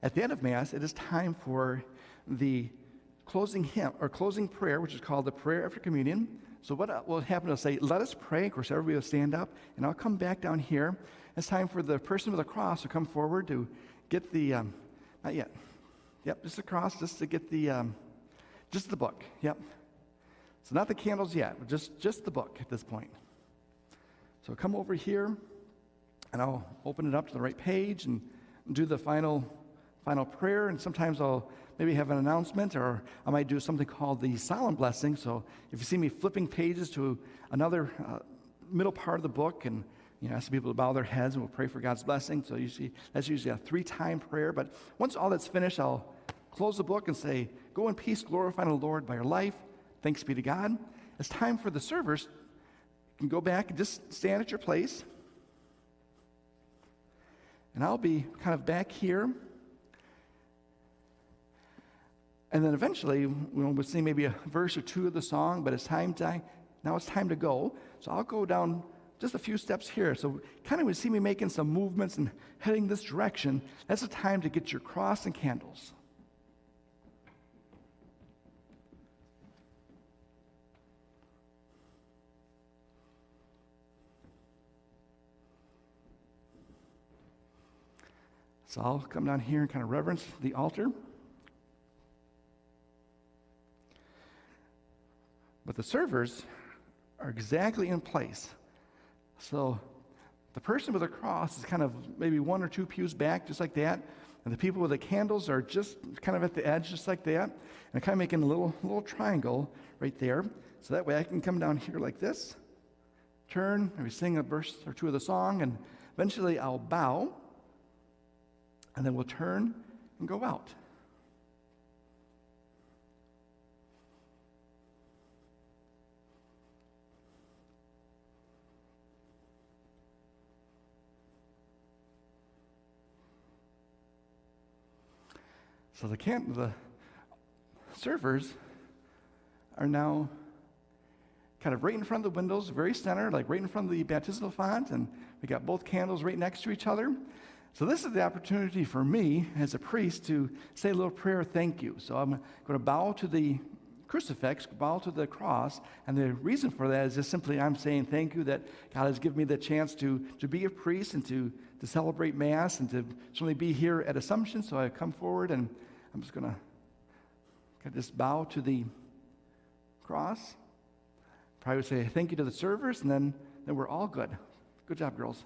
at the end of Mass, it is time for the closing hymn or closing prayer, which is called the prayer after communion. So what will happen is say, let us pray. Of course, everybody will stand up, and I'll come back down here. It's time for the person with the cross to come forward to get the, not yet. Yep, just the cross, just to get the, just the book. Yep. So not the candles yet, but just the book at this point. So come over here, and I'll open it up to the right page and do the final prayer. And sometimes I'll maybe have an announcement, or I might do something called the solemn blessing. So if you see me flipping pages to another middle part of the book, and ask people to bow their heads, and we'll pray for God's blessing. So that's usually a 3-time prayer. But once all that's finished, I'll close the book and say, go in peace, glorifying the Lord by your life. Thanks be to God. It's time for the servers. You can go back and just stand at your place. And I'll be kind of back here. And then eventually, we'll sing maybe a verse or two of the song, but now it's time to go. So I'll go down just a few steps here. So kind of when you see me making some movements and heading this direction, that's the time to get your cross and candles. So I'll come down here and kind of reverence the altar. But the servers are exactly in place. So the person with the cross is kind of maybe 1 or 2 pews back, just like that. And the people with the candles are just kind of at the edge, just like that. And I'm kind of making a little triangle right there. So that way I can come down here like this, turn, maybe sing a verse or two of the song, and eventually I'll bow, and then we'll turn and go out. So the servers are now kind of right in front of the windows, very center, like right in front of the baptismal font, and we got both candles right next to each other. So this is the opportunity for me as a priest to say a little prayer of thank you. So I'm going to bow to the crucifix, bow to the cross, and the reason for that is just simply I'm saying thank you that God has given me the chance to be a priest and to celebrate Mass and to certainly be here at Assumption. So I come forward and I'm just going to just bow to the cross. Probably would say thank you to the servers, and then we're all good. Good job, girls.